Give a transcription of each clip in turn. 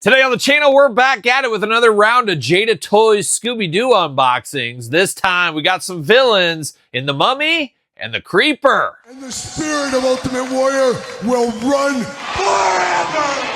Today on the channel, we're back at it with another round of Jada Toys Scooby-Doo unboxings. This time, we got some villains in The Mummy and The Creeper. And the spirit of Ultimate Warrior will run forever!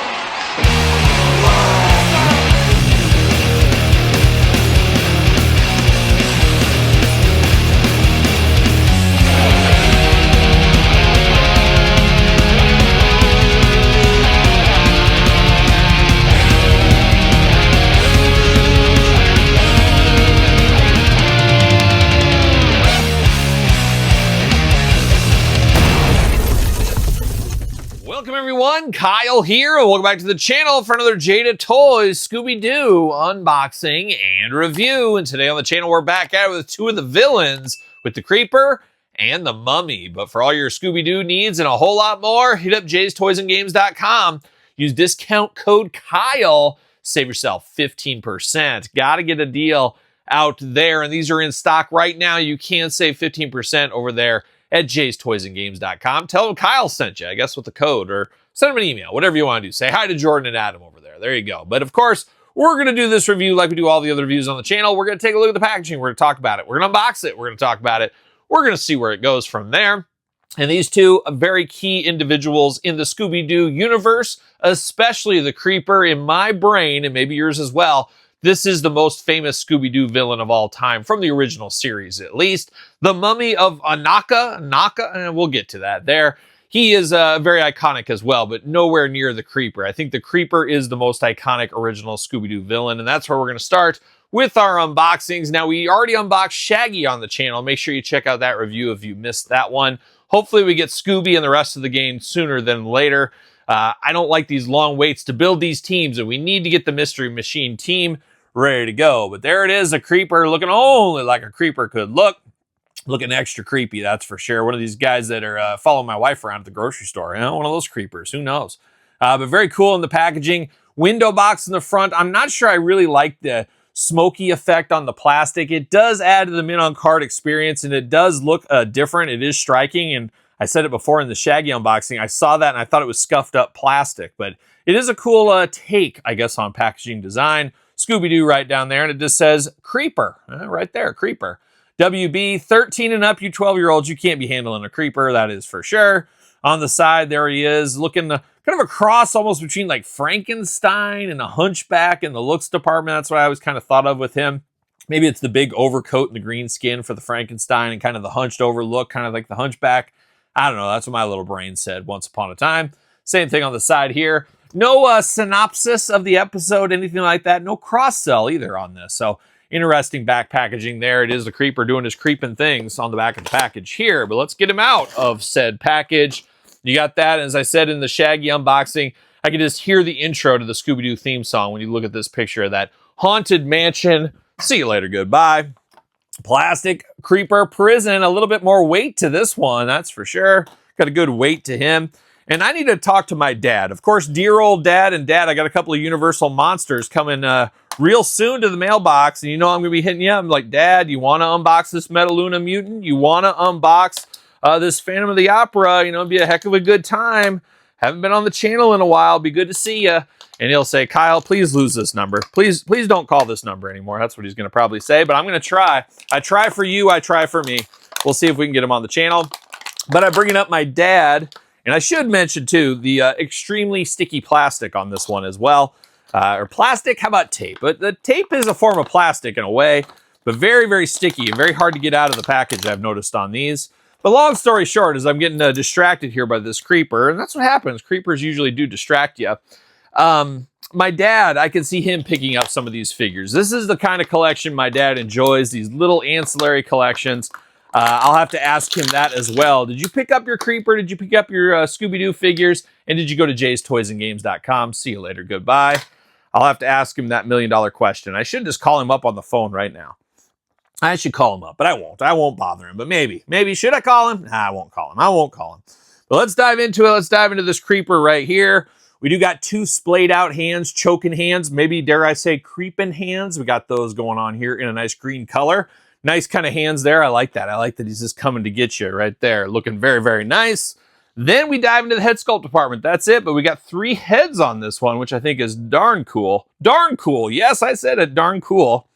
Welcome everyone, Kyle here, and welcome back to the channel for another Jada Toys Scooby-Doo unboxing and review. And today on the channel, we're back at it with two of the villains, with the Creeper and the Mummy. But for all your Scooby-Doo needs and a whole lot more, hit up jaystoysandgames.com. Use discount code Kyle, save yourself 15%. Gotta get a deal out there, and these are in stock right now. You can save 15% over there at jaystoysandgames.com. Tell them Kyle sent you, I guess, with the code, or send them an email, whatever you want to do. Say hi to Jordan and Adam over there. There you go. But of course, we're going to do this review like we do all the other reviews on the channel. We're going to take a look at the packaging. We're going to talk about it. We're going to unbox it. We're going to talk about it. We're going to see where it goes from there. And these two very key individuals in the Scooby-Doo universe, especially the Creeper, in my brain, and maybe yours as well, this is the most famous Scooby-Doo villain of all time, from the original series at least. The Mummy of Ankha, we'll get to that there. He is very iconic as well, but nowhere near the Creeper. I think the Creeper is the most iconic original Scooby-Doo villain, and that's where we're going to start with our unboxings. Now, we already unboxed Shaggy on the channel. Make sure you check out that review if you missed that one. Hopefully, we get Scooby and the rest of the game sooner than later. I don't like these long waits to build these teams, and we need to get the Mystery Machine team ready to go. But there it is, a Creeper looking only like a Creeper could look. Looking extra creepy, that's for sure. One of these guys that are following my wife around at the grocery store. You know, one of those creepers, who knows? But very cool in the packaging. Window box in the front. I'm not sure I really like the smoky effect on the plastic. It does add to the mint on card experience, and it does look different. It is striking, and I said it before in the Shaggy unboxing. I saw that, and I thought it was scuffed up plastic. But it is a cool take, I guess, on packaging design. Scooby-Doo right down there, and it just says Creeper, right there, Creeper. WB, 13 and up, you 12-year-olds, you can't be handling a Creeper, that is for sure. On the side, there he is, looking kind of a cross almost between like Frankenstein and a Hunchback in the looks department. That's what I always kind of thought of with him. Maybe it's the big overcoat and the green skin for the Frankenstein and kind of the hunched over look, kind of like the Hunchback. I don't know, that's what my little brain said once upon a time. Same thing on the side here. No synopsis of the episode, anything like that. No cross-sell either on this. So interesting back packaging there. It is the Creeper doing his creeping things on the back of the package here. But let's get him out of said package. You got that. As I said in the Shaggy unboxing, I can just hear the intro to the Scooby-Doo theme song when you look at this picture of that haunted mansion. See you later. Goodbye. Plastic Creeper prison. A little bit more weight to this one, that's for sure. Got a good weight to him. And I need to talk to my dad. Of course, dear old dad and dad, I got a couple of Universal Monsters coming real soon to the mailbox. And you know I'm going to be hitting you. I'm like, Dad, you want to unbox this Metaluna Mutant? You want to unbox this Phantom of the Opera? You know, it'd be a heck of a good time. Haven't been on the channel in a while. Be good to see you. And he'll say, Kyle, please lose this number. Please don't call this number anymore. That's what he's going to probably say. But I'm going to try. I try for you. I try for me. We'll see if we can get him on the channel. But I'm bringing up my dad. And I should mention, too, the extremely sticky plastic on this one as well. Or plastic, how about tape? But the tape is a form of plastic in a way, but very, very sticky and very hard to get out of the package, I've noticed on these. But long story short is I'm getting distracted here by this Creeper, and that's what happens. Creepers usually do distract you. My dad, I can see him picking up some of these figures. This is the kind of collection my dad enjoys, these little ancillary collections. I'll have to ask him that as well. Did you pick up your Creeper? Did you pick up your Scooby-Doo figures? And did you go to jaystoysandgames.com? See you later. Goodbye. I'll have to ask him that million-dollar question. I should just call him up on the phone right now. I should call him up, but I won't. I won't bother him, but maybe. Maybe. Should I call him? Nah, I won't call him. I won't call him. But let's dive into it. Let's dive into this Creeper right here. We do got two splayed-out hands, choking hands, maybe, dare I say, creeping hands. We got those going on here in a nice green color. Nice kind of hands there. I like that. I like that he's just coming to get you right there. Looking very, very nice. Then we dive into the head sculpt department. That's it, but we got 3 heads on this one, which I think is darn cool. Darn cool. Yes, I said it, darn cool.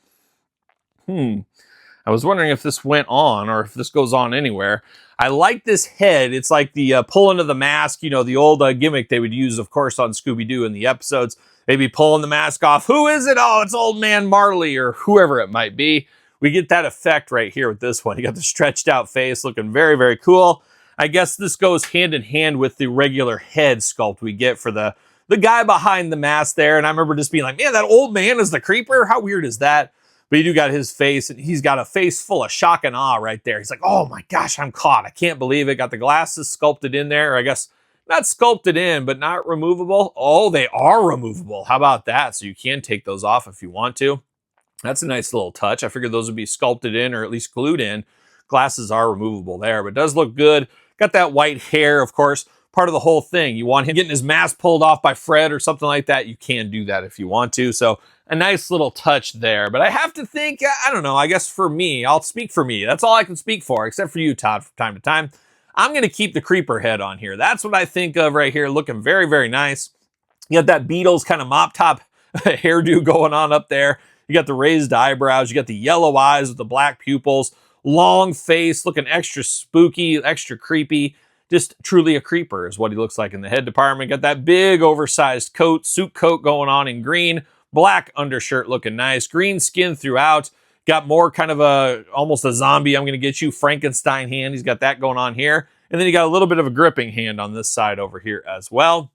I was wondering if this went on or if this goes on anywhere. I like this head. It's like the pulling of the mask, you know, the old gimmick they would use, of course, on Scooby-Doo in the episodes. They'd be pulling the mask off. Who is it? Oh, it's Old Man Marley or whoever it might be. We get that effect right here with this one. You got the stretched out face looking very, very cool. I guess this goes hand in hand with the regular head sculpt we get for the guy behind the mask there. And I remember just being like, man, that old man is the creeper? How weird is that? But you do got his face, and he's got a face full of shock and awe right there. He's like, oh my gosh, I'm caught. I can't believe it. Got the glasses sculpted in there, or I guess not sculpted in, but not removable. Oh, they are removable. How about that? So you can take those off if you want to. That's a nice little touch. I figured those would be sculpted in or at least glued in. Glasses are removable there, but it does look good. Got that white hair, of course, part of the whole thing. You want him getting his mask pulled off by Fred or something like that, you can do that if you want to. So a nice little touch there. But I have to think, I don't know, I guess for me, I'll speak for me. That's all I can speak for, except for you, Todd, from time to time. I'm going to keep the creeper head on here. That's what I think of right here, looking very, very nice. You got that Beatles kind of mop top hairdo going on up there. You got the raised eyebrows. You got the yellow eyes with the black pupils. Long face, looking extra spooky, extra creepy. Just truly a creeper is what he looks like in the head department. Got that big oversized coat, suit coat going on in green. Black undershirt looking nice. Green skin throughout. Got more kind of almost a zombie, I'm going to get you, Frankenstein hand. He's got that going on here. And then you got a little bit of a gripping hand on this side over here as well.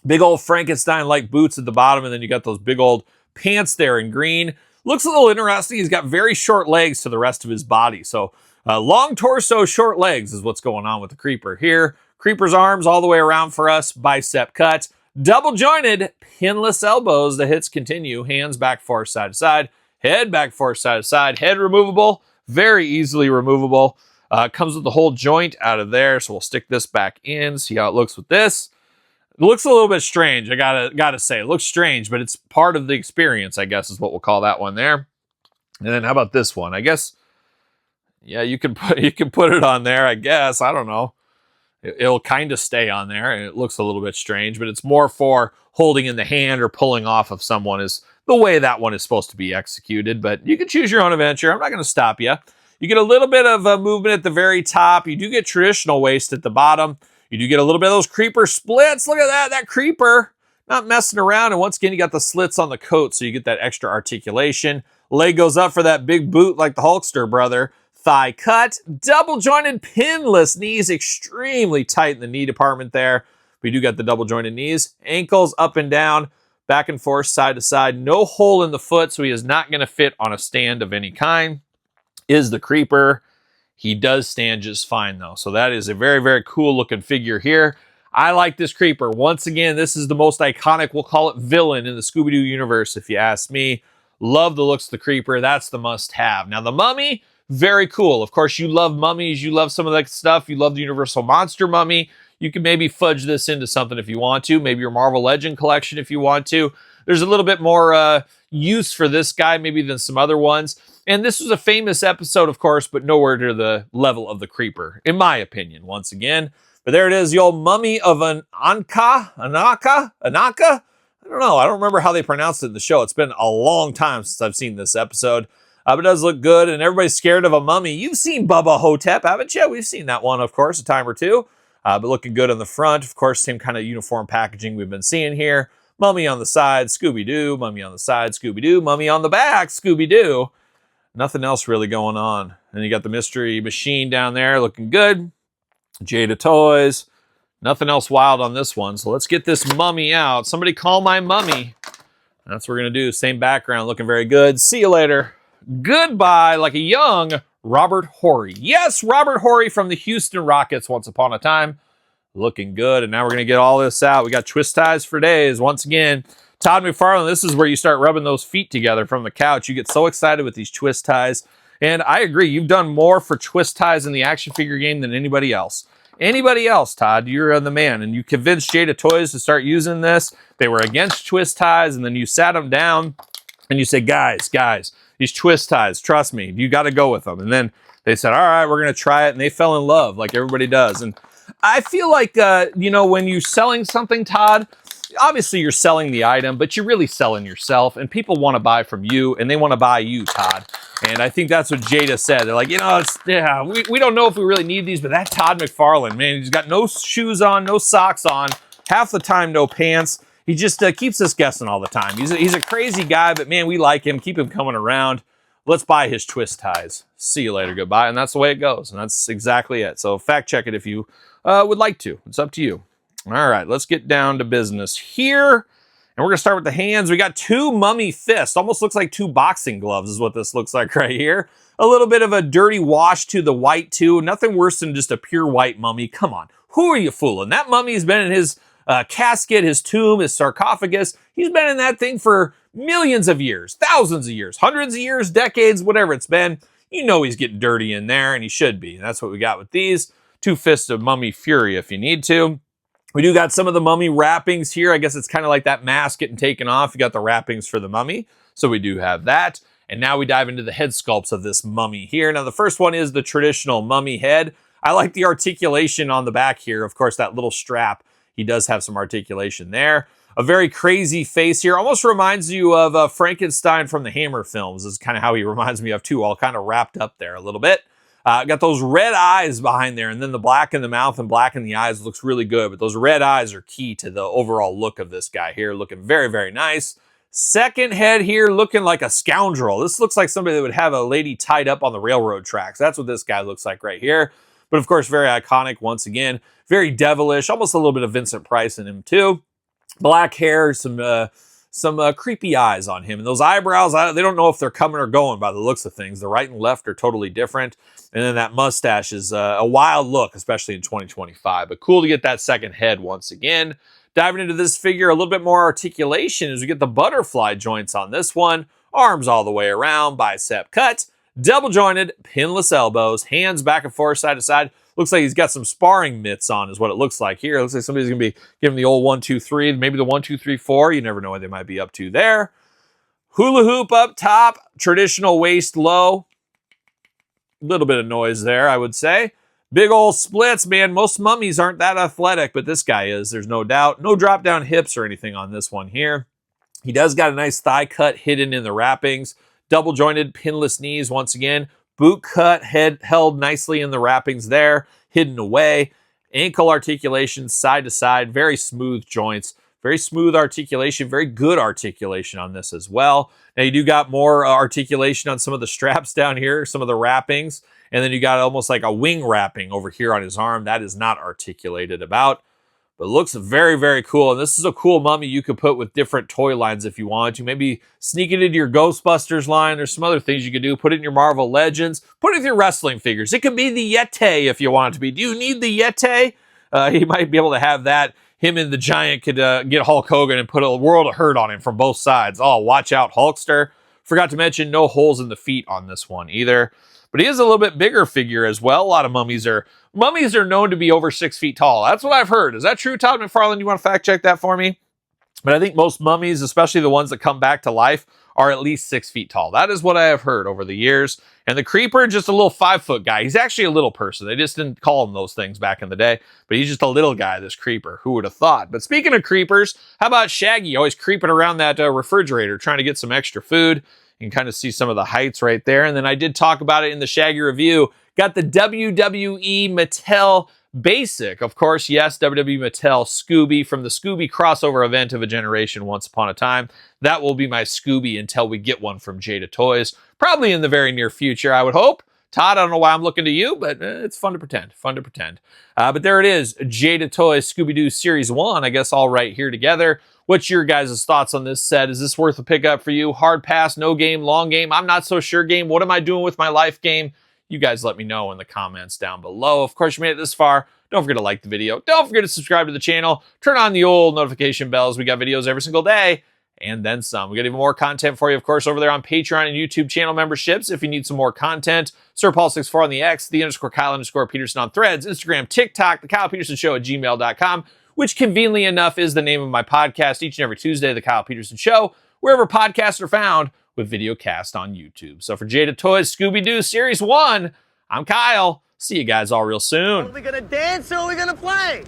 Big old Frankenstein-like boots at the bottom. And then you got those big old pants there in green. Looks a little interesting. He's got very short legs to the rest of his body. So long torso, short legs is what's going on with the creeper here. Creeper's arms all the way around for us. Bicep cut. Double jointed, pinless elbows. The hits continue. Hands back, forth, side to side. Head back, forth, side to side. Head removable. Very easily removable. Comes with the whole joint out of there. So we'll stick this back in. See how it looks with this. It looks a little bit strange, I gotta say. It looks strange, but it's part of the experience, I guess, is what we'll call that one there. And then how about this one? I guess, yeah, you can put it on there, I guess. I don't know. It'll kind of stay on there, and it looks a little bit strange, but it's more for holding in the hand or pulling off of someone is the way that one is supposed to be executed. But you can choose your own adventure. I'm not going to stop you. You get a little bit of movement at the very top. You do get traditional waist at the bottom. You do get a little bit of those creeper splits. Look at that creeper. Not messing around. And once again, you got the slits on the coat, so you get that extra articulation. Leg goes up for that big boot like the Hulkster brother. Thigh cut. Double jointed pinless knees. Extremely tight in the knee department there. We do got the double jointed knees. Ankles up and down. Back and forth, side to side. No hole in the foot, so he is not going to fit on a stand of any kind. Is the creeper. He does stand just fine, though. So that is a very, very cool looking figure here. I like this creeper. Once again, this is the most iconic, we'll call it villain in the Scooby-Doo universe, if you ask me. Love the looks of the creeper. That's the must-have. Now, the mummy, very cool. Of course, you love mummies. You love some of that stuff. You love the Universal Monster mummy. You can maybe fudge this into something if you want to. Maybe your Marvel Legend collection if you want to. There's a little bit more use for this guy maybe than some other ones. And this was a famous episode, of course, but nowhere to the level of the creeper, in my opinion, once again. But there it is, the old mummy of an Ankha? I don't know. I don't remember how they pronounced it in the show. It's been a long time since I've seen this episode. But it does look good, and everybody's scared of a mummy. You've seen Bubba Hotep, haven't you? We've seen that one, of course, a time or two. But looking good on the front. Of course, same kind of uniform packaging we've been seeing here. Mummy on the side, Scooby-Doo. Mummy on the side, Scooby-Doo. Mummy on the back, Scooby-Doo. Nothing else really going on. And you got the mystery machine down there looking good. Jada toys. Nothing else wild on this one. So let's get this mummy out. Somebody call my mummy. That's what we're going to do. Same background, looking very good. See you later. Goodbye, like a young Robert Horry. Yes, Robert Horry from the Houston Rockets once upon a time. Looking good. And now we're going to get all this out. We got twist ties for days. Once again, Todd McFarlane, this is where you start rubbing those feet together from the couch. You get so excited with these twist ties. And I agree, you've done more for twist ties in the action figure game than anybody else. Anybody else, Todd, you're the man. And you convinced Jada Toys to start using this. They were against twist ties, and then you sat them down and you said, guys, these twist ties, trust me, you got to go with them. And then they said, all right, we're going to try it. And they fell in love like everybody does. And I feel like, when you're selling something, Todd, obviously you're selling the item, but you're really selling yourself, and people want to buy from you, and they want to buy you, Todd. And I think that's what Jada said. They're like, we don't know if we really need these, but that Todd McFarlane, man, he's got no shoes on, no socks on, half the time no pants. He just keeps us guessing all the time. He's a crazy guy, but man, we like him. Keep him coming around. Let's buy his twist ties. See you later, goodbye. And that's the way it goes. And that's exactly it. So fact check it if you would like to. It's up to you. All right, let's get down to business here. And we're going to start with the hands. We got two mummy fists. Almost looks like two boxing gloves is what this looks like right here. A little bit of a dirty wash to the white too. Nothing worse than just a pure white mummy. Come on. Who are you fooling? That mummy's been in his casket, his tomb, his sarcophagus. He's been in that thing for millions of years, thousands of years, hundreds of years, decades, whatever it's been. You know he's getting dirty in there, and he should be. And that's what we got with these. Two fists of mummy fury if you need to. We do got some of the mummy wrappings here. I guess it's kind of like that mask getting taken off. You got the wrappings for the mummy. So we do have that. And now we dive into the head sculpts of this mummy here. Now the first one is the traditional mummy head. I like the articulation on the back here. Of course, that little strap, he does have some articulation there. A very crazy face here. Almost reminds you of Frankenstein from the Hammer films. This is kind of how he reminds me of too, all kind of wrapped up there a little bit. Got those red eyes behind there, and then the black in the mouth and black in the eyes looks really good. But those red eyes are key to the overall look of this guy here. Looking very, very nice. Second head here looking like a scoundrel. This looks like somebody that would have a lady tied up on the railroad tracks. That's what this guy looks like right here. But of course, very iconic once again. Very devilish, almost a little bit of Vincent Price in him too. Black hair, some creepy eyes on him. And those eyebrows, they don't know if they're coming or going by the looks of things. The right and left are totally different. And then that mustache is a wild look, especially in 2025. But cool to get that second head once again. Diving into this figure, a little bit more articulation as we get the butterfly joints on this one. Arms all the way around, bicep cut. Double jointed, pinless elbows, hands back and forth, side to side. Looks like he's got some sparring mitts on is what it looks like here. It looks like somebody's going to be giving the old 1, 2, 3, maybe the 1, 2, 3, 4. You never know what they might be up to there. Hula hoop up top, traditional waist low. Little bit of noise there, I would say. Big old splits, man. Most mummies aren't that athletic, but this guy is, there's no doubt. No drop down hips or anything on this one here. He does got a nice thigh cut hidden in the wrappings. Double jointed, pinless knees once again. Boot cut, head held nicely in the wrappings there, hidden away. Ankle articulation, side to side, very smooth joints, very smooth articulation, very good articulation on this as well. Now you do got more articulation on some of the straps down here, some of the wrappings, and then you got almost like a wing wrapping over here on his arm. That is not articulated about, but looks very, very cool. And this is a cool mummy you could put with different toy lines if you want to. Maybe sneak it into your Ghostbusters line. There's some other things you could do. Put it in your Marvel Legends. Put it with your wrestling figures. It could be the Yeti if you want it to be. Do you need the Yeti? He might be able to have that. Him and the Giant could get Hulk Hogan and put a world of hurt on him from both sides. Oh, watch out, Hulkster. Forgot to mention no holes in the feet on this one either. But he is a little bit bigger figure as well. A lot of mummies are known to be over 6 feet tall. That's what I've heard. Is that true, Todd McFarlane? You want to fact check that for me? But I think most mummies, especially the ones that come back to life, are at least 6 feet tall. That is what I have heard over the years. And the creeper, just a little 5-foot guy. He's actually a little person. They just didn't call him those things back in the day. But he's just a little guy, this creeper. Who would have thought? But speaking of creepers, how about Shaggy? Always creeping around that refrigerator, trying to get some extra food. You can kind of see some of the heights right there. And then I did talk about it in the Shaggy review. Got the WWE Mattel Basic. Of course, yes, WWE Mattel Scooby from the Scooby crossover event of a generation once upon a time. That will be my Scooby until we get one from Jada Toys. Probably in the very near future, I would hope. Todd, I don't know why I'm looking to you, but it's fun to pretend. But there it is. Jada Toys Scooby-Doo Series 1, I guess all right here together. What's your guys' thoughts on this set? Is this worth a pickup for you? Hard pass, no game, long game, I'm not so sure game. What am I doing with my life game? You guys let me know in the comments down below. Of course, you made it this far. Don't forget to like the video. Don't forget to subscribe to the channel. Turn on the old notification bells. We got videos every single day and then some. We got even more content for you, of course, over there on Patreon and YouTube channel memberships. If you need some more content, SirPaul64 on the X, _Kyle_Peterson on Threads, Instagram, TikTok, TheKylePetersonShow at gmail.com, which conveniently enough is the name of my podcast each and every Tuesday, The Kyle Peterson Show, wherever podcasts are found, with video cast on YouTube. So for Jada Toys Scooby-Doo Series 1, I'm Kyle. See you guys all real soon. Are we gonna dance or are we gonna play?